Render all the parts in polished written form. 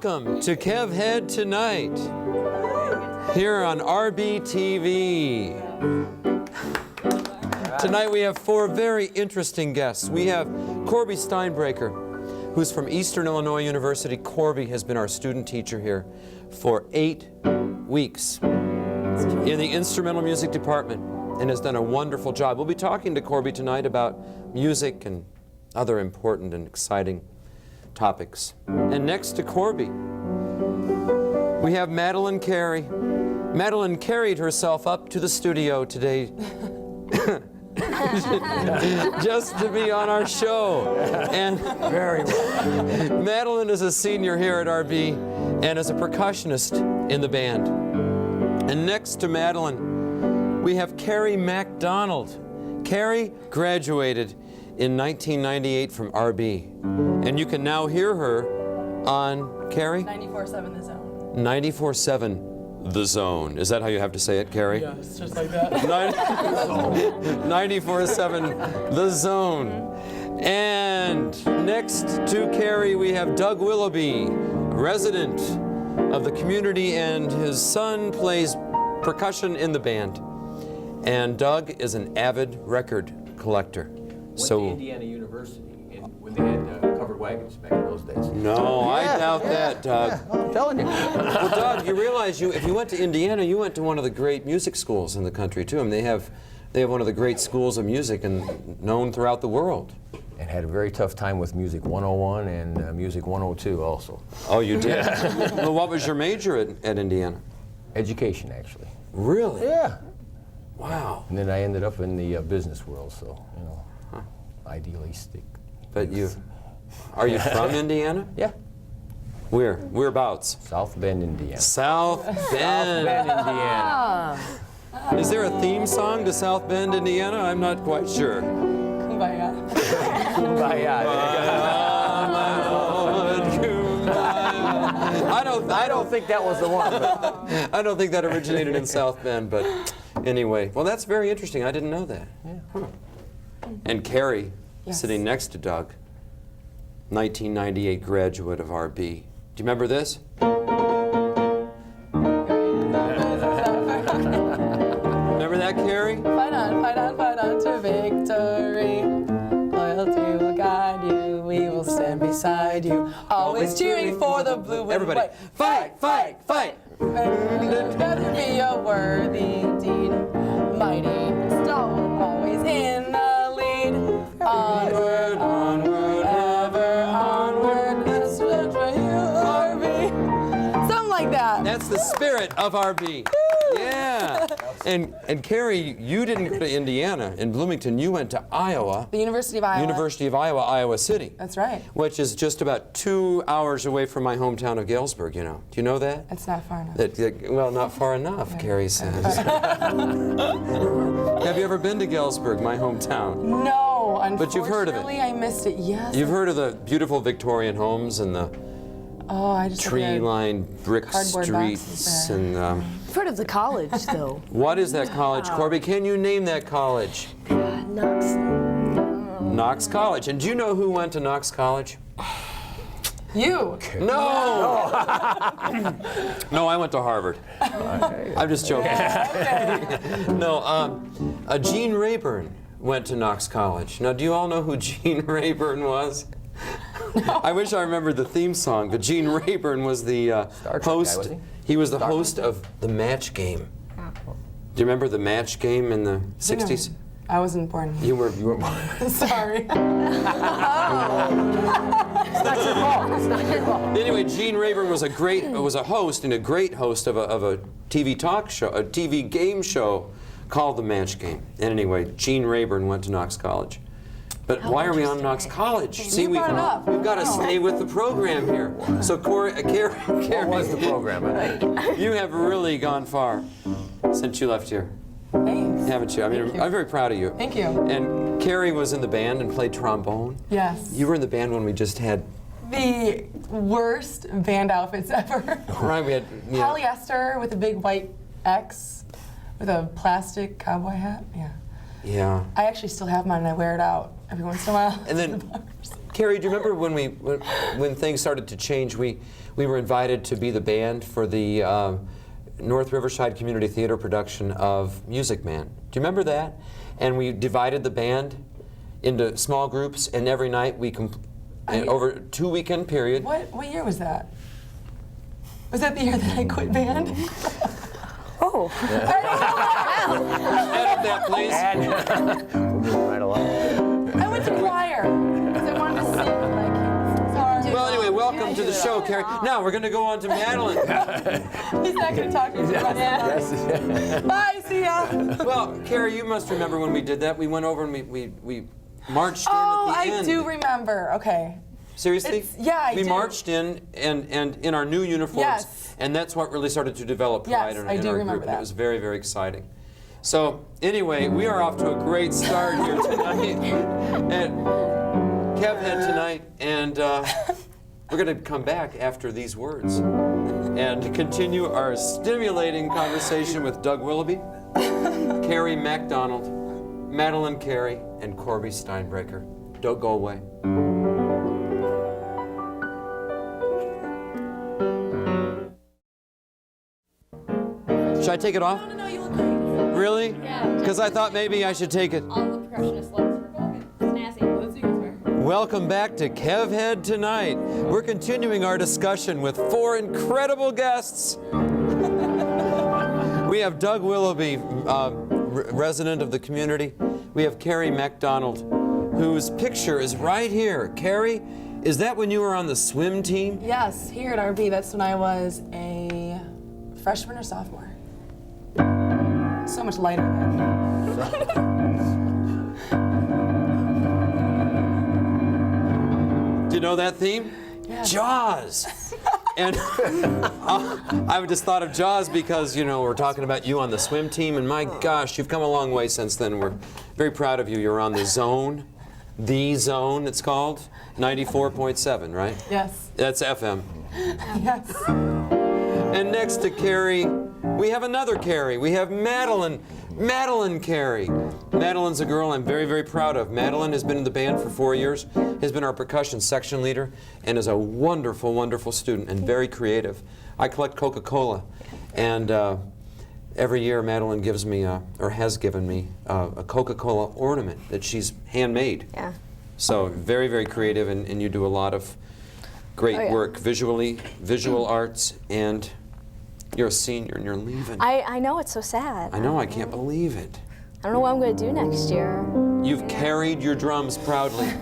Welcome to Kev Head Tonight, here on RBTV. Tonight we have four very interesting guests. We have Corby Steinbraker, who's from Eastern Illinois University. Corby has been our student teacher here for 8 weeks in the instrumental music department and has done a wonderful job. We'll be talking to Corby tonight about music and other important and exciting topics. And next to Corby, we have Madeline Carey. Madeline carried herself up to the studio today just to be on our show. And very well. Madeline is a senior here at RB and is a percussionist in the band. And next to Madeline, we have Carrie MacDonald. Carrie graduated in 1998 from RB. And you can now hear her on, Carrie? 94.7 The Zone. 94.7 The Zone. Is that how you have to say it, Carrie? Yeah, it's just like that. 94.7 The Zone. And next to Carrie, we have Doug Willoughby, resident of the community, and his son plays percussion in the band. And Doug is an avid record collector. Went to Indiana University when they had covered wagons back in those days. No, I doubt that, Doug. Yeah, I'm telling you. Well, Doug, you realize if you went to Indiana, you went to one of the great music schools in the country too. I mean, they have one of the great schools of music and known throughout the world. And had a very tough time with Music 101 and Music 102 also. Oh, you did? Well, what was your major at Indiana? Education, actually. Really? Yeah. Wow. And then I ended up in the business world, so, you know, idealistic. But are you from Indiana? Yeah. Where? Whereabouts? South Bend, Indiana. South Bend. Indiana. Is there a theme song to South Bend, Indiana? I'm not quite sure. Kumbaya. Kumbaya. I don't think that was the one. But I don't think that originated in South Bend, but anyway. Well, that's very interesting. I didn't know that. Yeah. Huh. And Carrie, Yes. sitting next to Doug, 1998 graduate of RB. Do you remember this? Remember that, Carrie? Fight on to victory. Loyalty will guide you. We will stand beside you. Always cheering for the blue and Everybody, white. fight, fight, fight! Better be a worthy deed. Mighty stone, always in the lead. Onward, onward, ever onward. That's what for you, RB. Something like that. That's the spirit of RB. Yeah. And Carrie, you didn't go to Indiana. In Bloomington, you went to Iowa. The University of Iowa. University of Iowa, Iowa City. That's right. Which is just about 2 hours away from my hometown of Galesburg, you know. Do you know that? It's not far enough. Well, not far enough, Carrie says. Have you ever been to Galesburg, my hometown? No, unfortunately, But you've heard of it. I missed it. Yes. You've heard of the beautiful Victorian homes and the I just tree-lined brick cardboard streets boxes there. and I've heard of the college, though. what is that college, Corby? Can you name that college? Knox College. And do you know who went to Knox College? You. No! No, I went to Harvard. I'm just joking. No, Gene Rayburn went to Knox College. Now, do you all know who Gene Rayburn was? No. I wish I remembered the theme song, but Gene Rayburn was the host. was he? He was the host of the Match Game. Do you remember the Match Game in the 60s? I wasn't born. You were Sorry. Anyway, Gene Rayburn was a host and a great host of a TV talk show, a TV game show called The Match Game. And anyway, Gene Rayburn went to Knox College. But why are we on Knox College? See, we've got to stay with the program here. So, Carrie, what was the program? you have really gone far since you left here, Thanks. haven't you? I mean, I'm very proud of you. Thank you. And Carrie was in the band and played trombone. Yes. You were in the band when we just had The worst band outfits ever. right. We had Polyester with a big white X with a plastic cowboy hat. Yeah. Yeah. I actually still have mine and I wear it out every once in a while. And then Carrie, do you remember when things started to change? We were invited to be the band for the North Riverside Community Theater production of Music Man. Do you remember that? And we divided the band into small groups, and every night we over a 2-weekend period. What year was that? Was that the year that I quit band? Oh. Edit that, please. We're moving right along. I went to choir because I wanted to sing. Sorry. Well, anyway, welcome to the show, Carrie. Now we're going to go on to Madeline. He's not going to talk to me. Bye, see ya. Well, Carrie, you must remember when we did that. We went over and we marched in Oh, at the end. I do remember. Okay. Seriously? Yeah, I We do. marched in and in our new uniforms. Yes. And that's what really started to develop pride Yes, in I do our remember group. And that. it was very, very exciting. So anyway, we are off to a great start here tonight at Kev Head tonight, and we're going to come back after these words and continue our stimulating conversation with Doug Willoughby, Carrie MacDonald, Madeline Carey, and Corby Steinbraker. Don't go away. Should I take it off? No, you look great. Really? Yeah. Because I thought maybe I should take it. All the percussionists love McOlgan. Snazzy. Let's see what's Welcome back to Kev Head tonight. We're continuing our discussion with 4 incredible guests. We have Doug Willoughby, resident of the community. We have Carrie MacDonald, whose picture is right here. Carrie, is that when you were on the swim team? Yes, here at RB, that's when I was a freshman or sophomore. So much lighter then. Do you know that theme? Yes. Jaws. And I just thought of Jaws because, you know, we're talking about you on the swim team, and my gosh, you've come a long way since then. We're very proud of you. You're on the Zone, it's called, 94.7, right? Yes. That's FM. Yes. And next to Carrie, we have another Carrie. We have Madeline Carey. Madeline's a girl I'm very, very proud of. Madeline has been in the band for 4 years, has been our percussion section leader, and is a wonderful, wonderful student and very creative. I collect Coca-Cola, and every year Madeline gives me, or has given me, a Coca-Cola ornament that she's handmade. Yeah. So very, very creative, and you do a lot of great work visual arts, and you're a senior and you're leaving. I know, it's so sad. I know, I can't believe it. I don't know what I'm going to do next year. You've carried your drums proudly.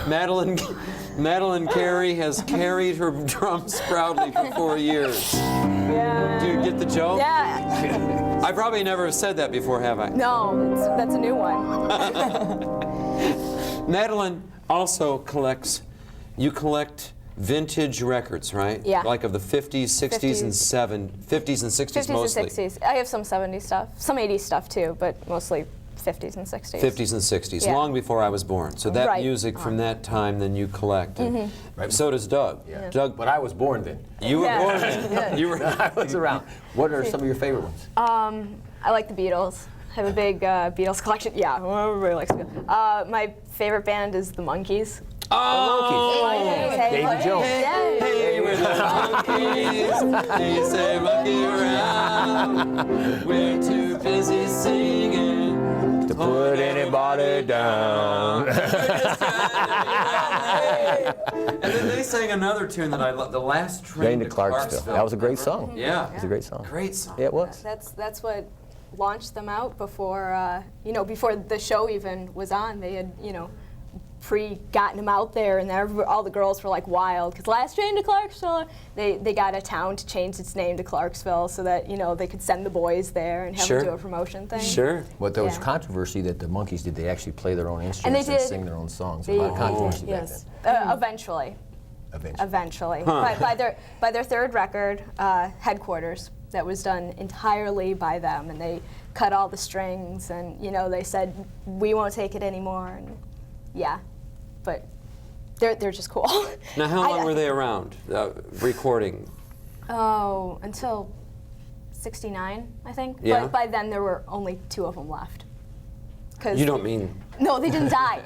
Madeline Carey has carried her drums proudly for 4 years. Yeah. Do you get the joke? Yeah. I probably never have said that before, have I? No, that's a new one. Madeline also collects, you collect vintage records, right? Yeah. Like of the 50s, 60s, and 50s and 60s 50s mostly. and 60s. I have some 70s stuff, some 80s stuff too, but mostly 50s and 60s. 50s and 60s, Yeah. long before I was born. So that Right. music from that time, then you collect. And Right. so does Doug. Yeah. Doug, But I was born then. you were Yeah. born then. You were. I was around. What are some of your favorite ones? I like the Beatles. I have a big Beatles collection. Yeah, everybody likes Beatles. My favorite band is the Monkees. Oh! Davy Jones. Yeah. Hey, we're the monkeys. They say monkey around. We're too busy singing To put anybody down. And then they sang another tune that I love, The Last Train to Clarksville. That was a great song. Yeah. It was a great song. Great song. Yeah, it was. That's what launched them out before before the show even was on. They had gotten them out there, and all the girls were like wild because Last Train to Clarksville. They got a town to change its name to Clarksville so that they could send the boys there and have them do a promotion thing. Sure. But there was Yeah. controversy that the Monkees did. They actually play their own instruments and, did. sing their own songs. A lot of controversy back Yes. Eventually. then. Eventually. By their third record, Headquarters, that was done entirely by them, and they cut all the strings, and they said we won't take it anymore, and yeah, but they're just cool. Now, how long were they around recording? Oh, until '69, I think. Yeah. But by then there were only 2 of them left. 'Cause You don't mean No, they didn't die.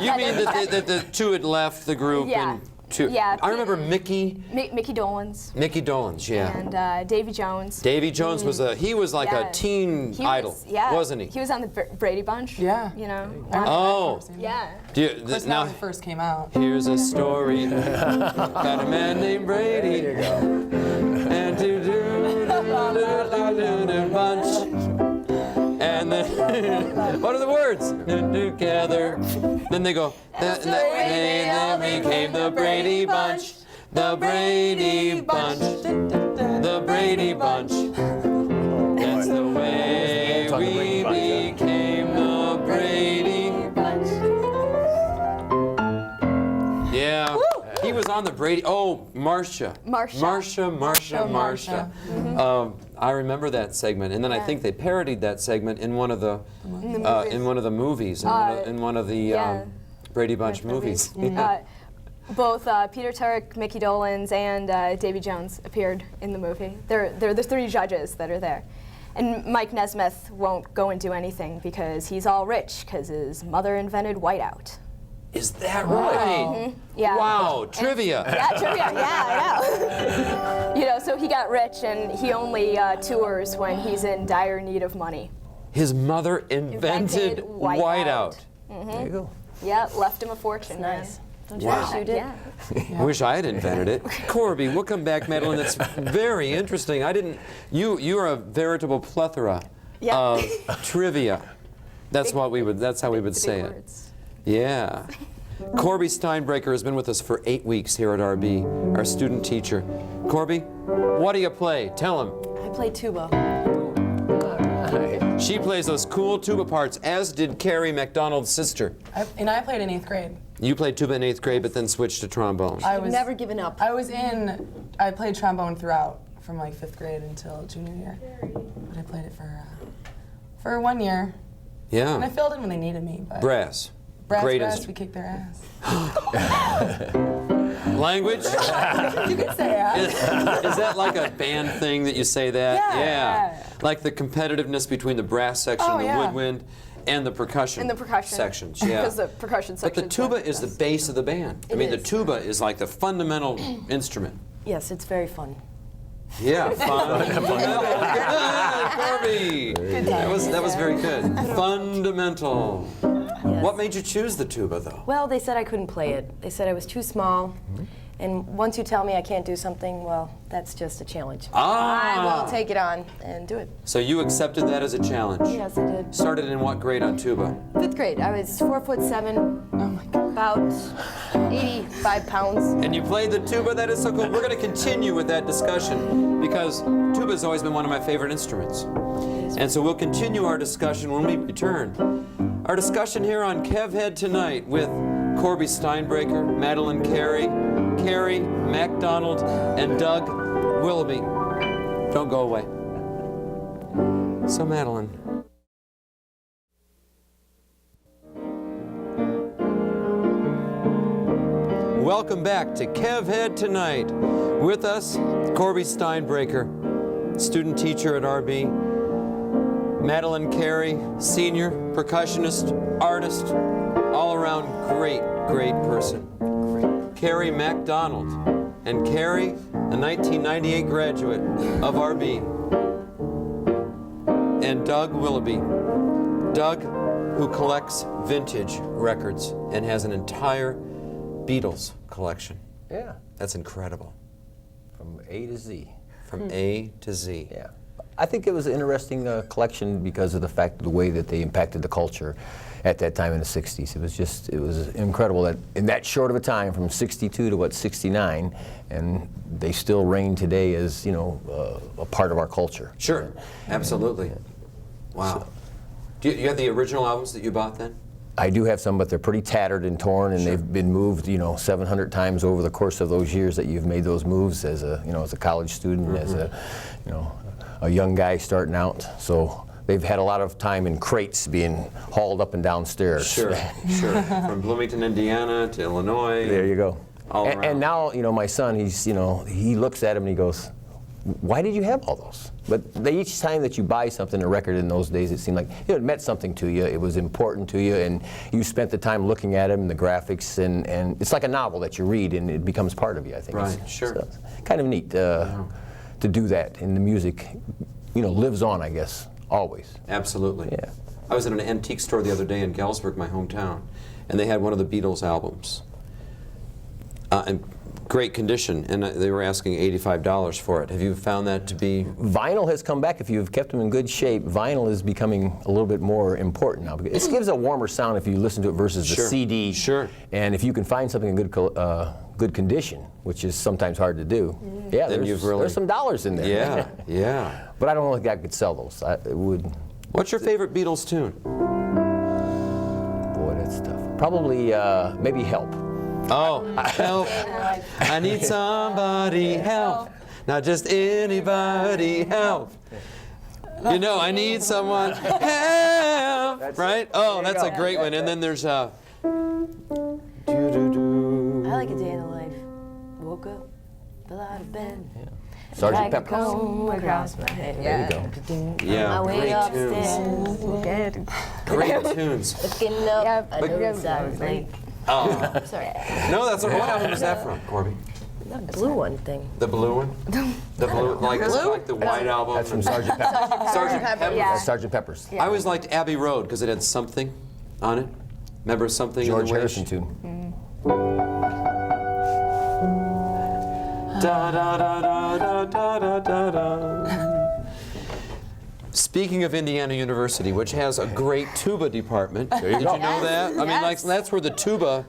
You mean that the two had left the group? Yeah. And two, Yeah. I remember Mickey Dolans Dolans, yeah. and Davy Jones. Davy Jones was he was like Yeah. a teen He idol, was, yeah. wasn't he? He was on the Brady Bunch. Yeah. You know. Oh. Yeah. Do you, Of course, now, when it first came out. here's a story about a man named Brady. And bunch. And then, what are the words? Together. Then they go, then became the Brady Bunch. The Brady Bunch. The Brady Bunch. That's the way we became the Brady Bunch. Yeah. He was on the Brady. Oh, Marsha. I remember that segment, and then I think they parodied that segment in one of the movies, in one of the Brady Bunch movies. Both Peter Turk, Mickey Dolans, and Davy Jones appeared in the movie. They're the three judges that are there. And Mike Nesmith won't go and do anything because he's all rich because his mother invented whiteout. Is that right? Yeah. Wow, trivia. Yeah, trivia. Yeah, I know. You know, so he got rich, and he only tours when he's in dire need of money. His mother invented whiteout. There you go. Yeah, left him a fortune. Nice. Don't you Wow. wish you did? Yeah. I wish I had invented it. Corby, we'll come back, Madeline. That's very interesting. I didn't. You are a veritable plethora of trivia. That's what we would. That's how we would say it. Words. Yeah. Corby Steinbraker has been with us for 8 weeks here at RB, our student teacher. Corby, what do you play? Tell him. I play tuba. She plays those cool tuba parts, as did Carrie MacDonald's sister. I played in 8th grade. You played tuba in 8th grade, but then switched to trombone. I was Never given up. I played trombone throughout from like 5th grade until junior year. But I played it for 1 year. And I Yeah. filled in when they needed me. But Brass. brass, Great brass, instrument. we kicked their ass. Language? You could say ass. Is that like a band thing that you say that? Yeah. Like the competitiveness between the brass section, Oh, the yeah. woodwind, and the percussion. And the percussion. sections. Yeah. Because the percussion But section. the tuba is the base of the band. I mean, the tuba is like the fundamental instrument. Yes, it's very fun. Yeah, fundamental. Good, Corby. That was very good. Fundamental. What made you choose the tuba, though? Well, they said I couldn't play it. They said I was too small. And once you tell me I can't do something, well, that's just a challenge. I will take it on and do it. So you accepted that as a challenge. Yes, I did. Started in what grade on tuba? 5th grade. I was 4'7", about 85 pounds. And you played the tuba. That is so cool. We're going to continue with that discussion because tuba has always been one of my favorite instruments. And so we'll continue our discussion when we return. Our discussion here on Kev Head tonight with Corby Steinbraker, Madeline Carey, Carrie MacDonald, and Doug Willoughby. Don't go away. So, Madeline. Welcome back to Kev Head tonight. With us, Corby Steinbraker, student teacher at RB. Madeline Carey, senior, percussionist, artist, all around great person. Carrie MacDonald. And Carrie, a 1998 graduate of RB. And Doug Willoughby. Doug, who collects vintage records and has an entire Beatles collection. Yeah, That's incredible. from A to Z. From A to Z. Yeah. I think it was an interesting collection because of the fact of the way that they impacted the culture at that time in the 60s. It was incredible that in that short of a time, from 62 to 69, and they still reign today as, you know, a part of our culture. Sure, absolutely. Wow. Do you have the original albums that you bought then? I do have some, but they're pretty tattered and torn, and they've been moved, you know, 700 times over the course of those years that you've made those moves as a, you know, as a college student, as a, you know, a young guy starting out. So they've had a lot of time in crates being hauled up and down stairs. Sure, sure. From Bloomington, Indiana to Illinois. There you go. All around. And now, you know, my son, he's, you know, he looks at him and he goes, why did you have all those? But each time that you buy something, a record in those days, it seemed like it meant something to you. It was important to you, and you spent the time looking at them, the graphics, and it's like a novel that you read, and it becomes part of you, I think. Right, sure. So, kind of neat to do that, and the music, lives on, I guess, always. Absolutely. Yeah. I was in an antique store the other day in Galesburg, my hometown, and they had one of the Beatles albums. In great condition, and they were asking $85 for it. Have you found that to be? Vinyl has come back. If you've kept them in good shape, vinyl is becoming a little bit more important now. Because it gives a warmer sound if you listen to it versus the CD. Sure. And if you can find something in good condition, which is sometimes hard to do, Then there's some dollars in there. Yeah, yeah. But I don't think I could sell those. It would. What's your favorite Beatles tune? Boy, that's tough. Probably maybe Help. Oh, help. I need somebody help. Not just anybody help. I need someone help. Right? Oh, that's a great one. And then there's I like A Day in the Life. Woke up, fell out of bed. Sergeant Pepper. Comb across my head. There you go. Yeah, My way great upstairs. Great tunes. Looking up, I noticed I was late. Oh, Sorry. no, that's what album is that from, Corby? That blue one thing. The blue one? The blue, like the White Album. That's from Sergeant Pepper. Sergeant Pepper. Yeah. That's Sergeant Pepper's. I always liked Abbey Road because it had something on it. Remember something? in the George way Harrison she- tune. Da da da da da da da da da. Speaking of Indiana University, which has a great tuba department, did you know that? I mean, like that's where the tuba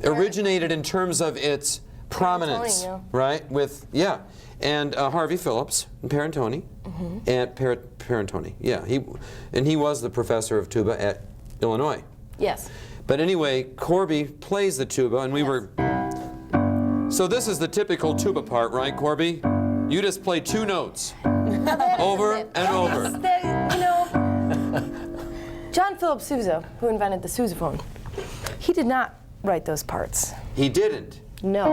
originated in terms of its prominence, Perantoni, right? And Harvey Phillips and Perantoni, and Perantoni, yeah. He was the professor of tuba at Illinois. Yes. But anyway, Corby plays the tuba, and we were. So this is the typical tuba part, right, Corby? You just play two notes over and over. John Philip Sousa, who invented the sousaphone, he did not write those parts. He didn't. No.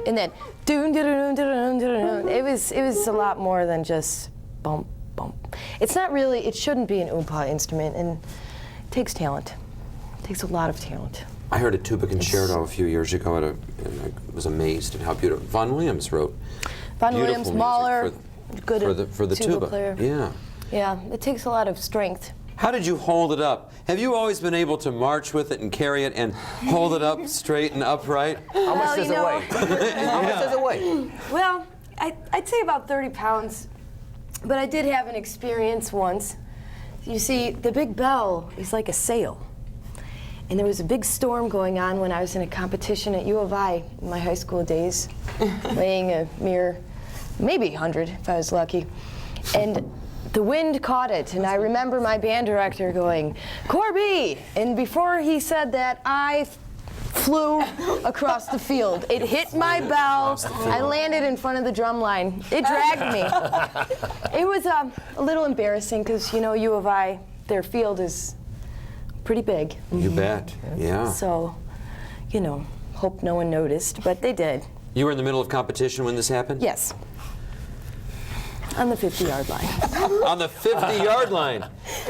And then doon doon doon doon. It was a lot more than just bump bump. It's not really. It shouldn't be an oompa instrument, and it takes talent. It takes a lot of talent. I heard a tuba concerto a few years ago, and I was amazed at how beautiful. Von Williams wrote. Von beautiful Williams, music Mahler, good for the tuba. player. Yeah. Yeah, it takes a lot of strength. How did you hold it up? Have you always been able to march with it and carry it and hold it up straight and upright? How much does it weigh? How much does it weigh? Well, I'd say about 30 pounds, but I did have an experience once. You see, the big bell is like a sail. And there was a big storm going on when I was in a competition at U of I in my high school days, weighing a mere maybe 100 if I was lucky. And the wind caught it, and I remember my band director going, "Corby!" And before he said that, I flew across the field. It hit my bell. I landed in front of the drum line. It dragged me. It was a little embarrassing because, U of I, their field is pretty big. You bet. Yeah. So, hope no one noticed, but they did. You were in the middle of competition when this happened? Yes. On the 50-yard line. On the 50-yard line.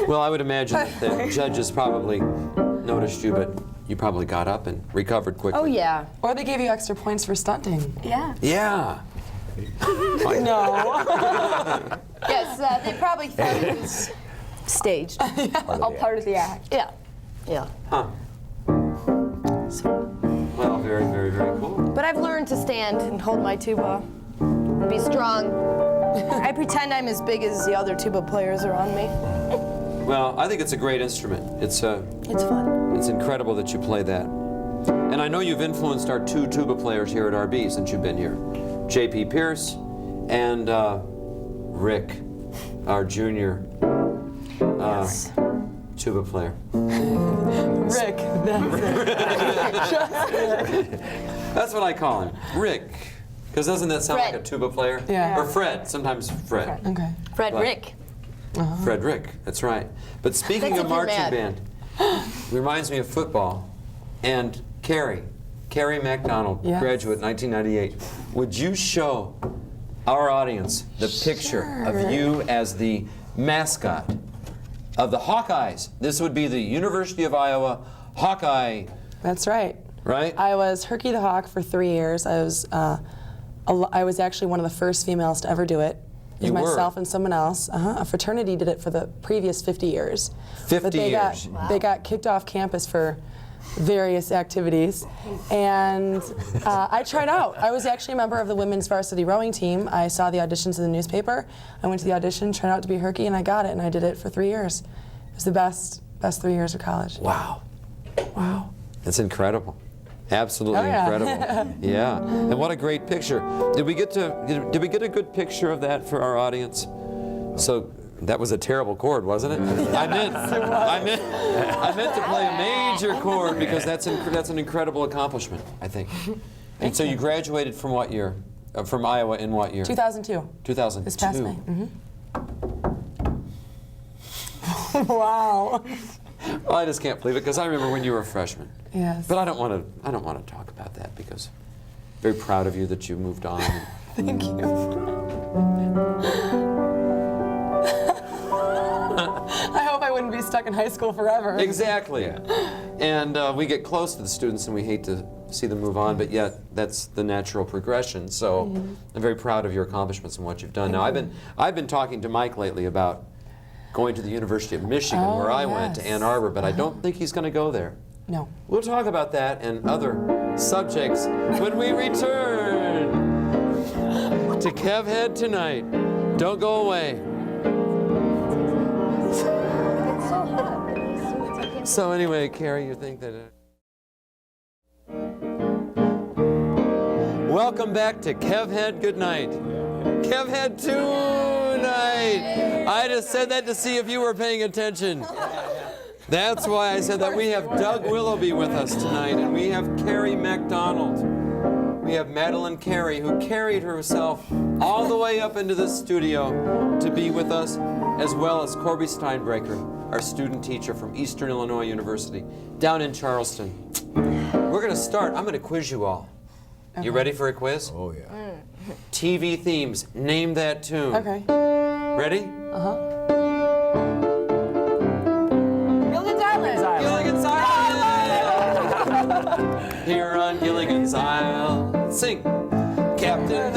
Well, I would imagine that the judges probably noticed you, but you probably got up and recovered quickly. Oh, yeah. Or they gave you extra points for stunting. Yeah. Yeah. No. Yes, they probably thought it was staged. All part of the act. Yeah. Yeah. Huh. Well, very, very, very cool. But I've learned to stand and hold my tuba, be strong. I pretend I'm as big as the other tuba players around me. Well, I think it's a great instrument. It's fun. It's incredible that you play that. And I know you've influenced our two tuba players here at RB since you've been here. J.P. Pierce and Rick, our junior Yes. tuba player. Rick, That's what I call him, Rick. Because doesn't that sound Fred. like a tuba player? Yeah. Or Fred, sometimes Fred. Okay. Fred But- Rick. Frederick, that's right. But speaking That's of if you're marching mad. band, reminds me of football and Carrie Carrie MacDonald, Yes. graduate 1998. Would you show our audience the picture of you as the mascot of the Hawkeyes? This would be the University of Iowa Hawkeye, That's right. right? I was Herky the Hawk for 3 years. I was actually one of the first females to ever do it. It was You were? myself and someone else. A fraternity did it for the previous 50 years. 50 But they years. They got kicked off campus for various activities, and I tried out. I was actually a member of the women's varsity rowing team. I saw the auditions in the newspaper. I went to the audition, tried out to be Herky, and I got it, and I did it for 3 years. It was the best 3 years of college. Wow. Wow. That's incredible. Absolutely Oh, yeah. incredible. Yeah. And what a great picture. Did we get a good picture of that for our audience? So that was a terrible chord, wasn't it? I meant to play a major chord because that's an incredible accomplishment, I think. And so you graduated from what year? From Iowa in what year? 2002. 2002. This past May. Wow. Well, I just can't believe it because I remember when you were a freshman. Yes. But I don't want to talk about that because I'm very proud of you that you moved on. Thank you. I hope I wouldn't be stuck in high school forever. Exactly. And we get close to the students and we hate to see them move on, but yet that's the natural progression. So I'm very proud of your accomplishments and what you've done. Now I've been talking to Mike lately about going to the University of Michigan, where I went to Ann Arbor, but I don't think he's going to go there. No. We'll talk about that and other subjects when we return to Kev Head tonight. Don't go away. So anyway, Carrie, you think that... Welcome back to Kev Head Good Night. Kev Head Tonight. I just said that to see if you were paying attention. That's why I said that. We have Doug Willoughby with us tonight, and we have Carrie MacDonald. We have Madeline Carey, who carried herself all the way up into this studio to be with us, as well as Corby Steinbraker, our student teacher from Eastern Illinois University, down in Charleston. We're going to start. I'm going to quiz you all. You ready for a quiz? Oh, yeah. TV themes. Name that tune. Okay. Ready? Gilligan's Island. Gilligan's Island! Here on Gilligan's Island, sing. Captain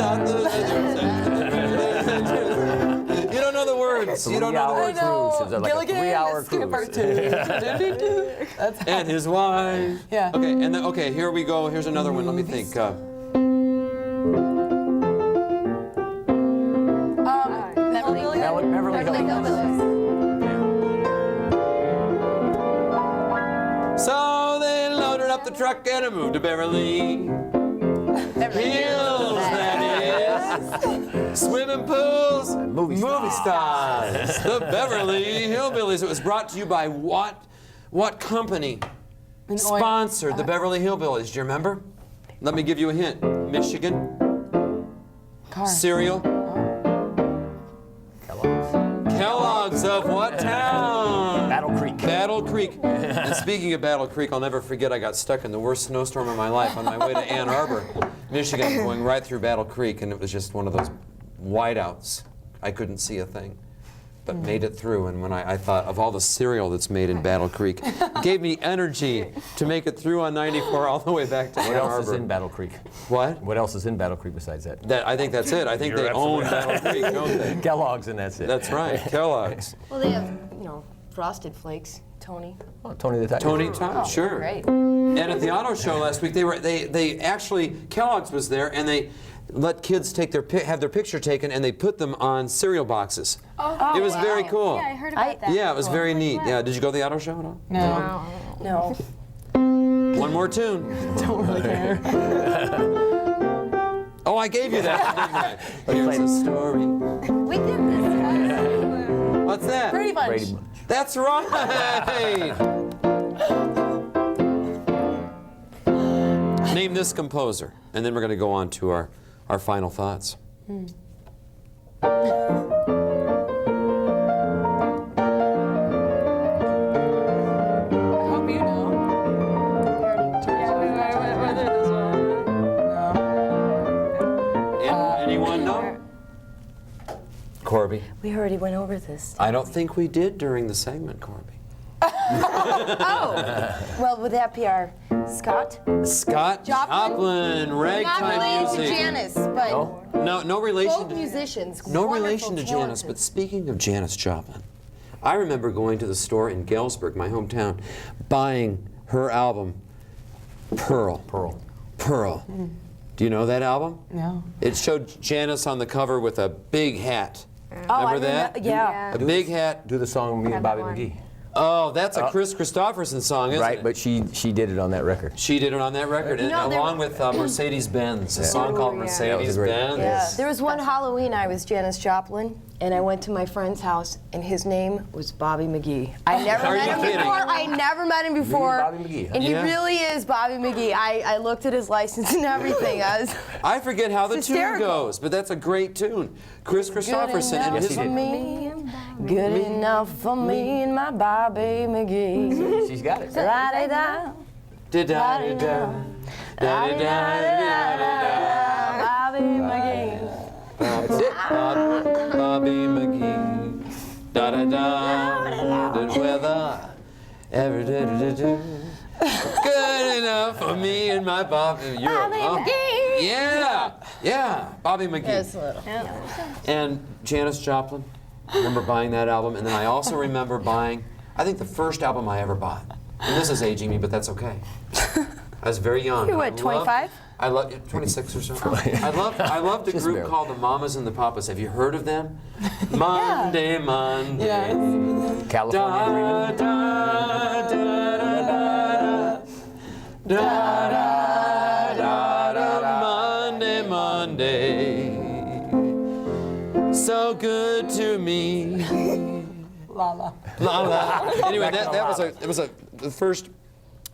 You don't know the words. You don't know the words. Cruise. It was like a 3-hour Skipper cruise. That's And his wife. Yeah. Okay, and then, okay, here we go. Here's another one. Let me think. Beverly Hills. So they loaded up the truck and it moved to Beverly Hills, that is. Swimming pools, movie stars. The Beverly Hillbillies. It was brought to you by what company sponsored the Beverly Hillbillies? Do you remember? Let me give you a hint. Michigan. Cereal. Kellogg's of what town? Battle Creek. Battle Creek. And speaking of Battle Creek, I'll never forget I got stuck in the worst snowstorm of my life on my way to Ann Arbor, Michigan, going right through Battle Creek, and it was just one of those whiteouts. I couldn't see a thing, but made it through. And when I thought of all the cereal that's made in Battle Creek, it gave me energy to make it through on 94 all the way back to Ann What else Arbor. is in Battle Creek? What? What else is in Battle Creek besides that? I think that's it. I think You're they own absolutely Battle Creek, don't they? Kellogg's and that's it. That's right, Kellogg's. Well, they have, Frosted Flakes, Tony. Oh, Tony the Tiger. Tony Tom, sure. Great. And at the auto show last week, they actually, Kellogg's was there, and they let kids have their picture taken, and they put them on cereal boxes. Oh, It was very cool. Yeah, I heard about that. Yeah, it was very neat. Yeah, did you go to the auto show at all? No. No. One more tune. Don't really care. Oh, I gave you that, didn't I? Here's a story. We did this. What's that? Brady Bunch. Brady Bunch. That's right. Name this composer, and then we're going to go on to our final thoughts. I hope you know. We already went over this. I don't think we did during the segment, Corby. Well, would that be our Scott? Scott Joplin, Not ragtime related to music. Janice, but No relation both to musicians. No wonderful, relation to Janice, talented. but speaking of Janis Joplin, I remember going to the store in Galesburg, my hometown, buying her album, Pearl. Pearl. Do you know that album? No. It showed Janice on the cover with a big hat. Oh, Remember that? Yeah. A big hat. Do the song Me and Bobby one. McGee. Oh, that's a Chris Christopherson song, isn't Right, it? but she did it on that record. She did it on that record, and know, there- along with Mercedes-Benz, a song called yeah. Mercedes-Benz. Yeah. There was one Halloween I was Janis Joplin, and I went to my friend's house, and his name was Bobby McGee. I never Are met you him kidding? before. I never met him before. Bobby McGee, huh? And he Yeah. really is Bobby McGee. I looked at his license and everything. I forget how the tune hysterical. goes, but that's a great tune. Chris Christopherson and Good his. enough for me, good enough for me and my Bobby McGee. She's got it. La-di-da, Da-da-da-da. Da-da-da-da-da-da. Bobby McGee. That's it. Bobby McGee. Da-da-da. The weather. Every day. Good enough for me and my Bobby. Bobby McGee. Yeah. Bobby McGee. Yes, little. And Janis Joplin. I remember buying that album, and then I also remember buying, I think the first album I ever bought. And this is aging me, but that's okay. I was very young. You're what, 25? I love 26 or so. I loved a Just group barely. called the Mamas and the Papas. Have you heard of them? Monday. California Dreamin'. Monday. So good to me. La la. La la. Anyway, that was the first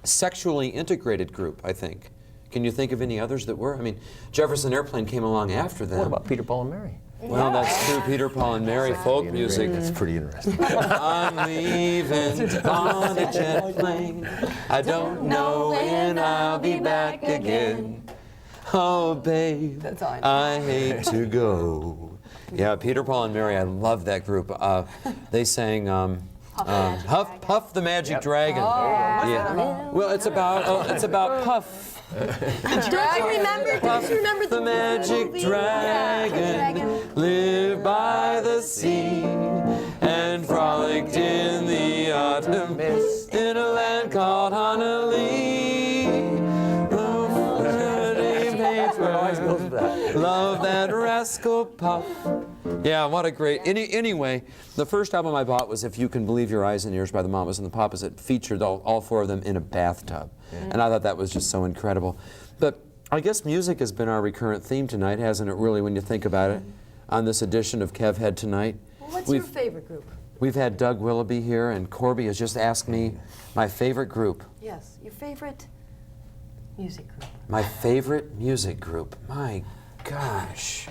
sexually integrated group, I think. Can you think of any others that were? I mean, Jefferson Airplane came along after them. What about Peter, Paul, and Mary? Well, that's true. Peter, Paul, and Mary, folk music. That's pretty interesting. I'm leaving on a jet plane. I don't know when I'll be back again. Oh, babe, That's all I know. I hate to go. Yeah, Peter, Paul, and Mary, I love that group. They sang Puff the Magic Dragon. Yeah. Well, it's about Puff. Don't you remember? Don't you remember The magic dragon lived by the sea and frolicked in the autumn mist in a land called Honolulu. Love that rascal Puff. Yeah, what a great. Anyway, the first album I bought was If You Can Believe Your Eyes and Ears by the Mamas and the Papas. It featured all four of them in a bathtub. And I thought that was just so incredible. But I guess music has been our recurrent theme tonight, hasn't it, really, when you think about it, on this edition of Kev Head tonight? What's your favorite group? We've had Doug Willoughby here, and Corby has just asked me my favorite group. Yes, your favorite music group. My favorite music group. My gosh.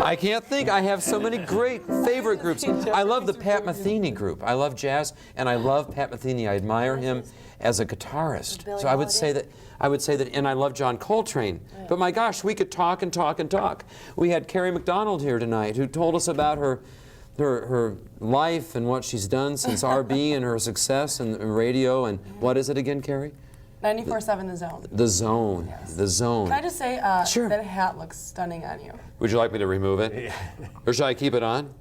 I can't think. I have so many great favorite groups. I love the Pat Metheny group. I love jazz, and I love Pat Metheny. I admire him as a guitarist. So I would say that, and I love John Coltrane. But my gosh, we could talk and talk and talk. We had Carrie MacDonald here tonight, who told us about her life and what she's done since RB and her success in radio. And what is it again, Carrie? 94.7 The Zone. The Zone. Yes. The Zone. Can I just say Sure. that hat looks stunning on you. Would you like me to remove it? Or should I keep it on?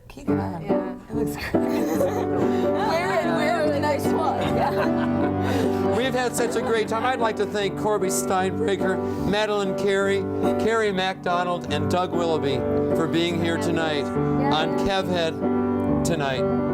Keep it on. Yeah. It looks great. Wear the nice one. Yeah. We've had such a great time. I'd like to thank Corby Steinbraker, Madeline Carey, Carrie MacDonald, and Doug Willoughby for being here tonight on Kev Head tonight.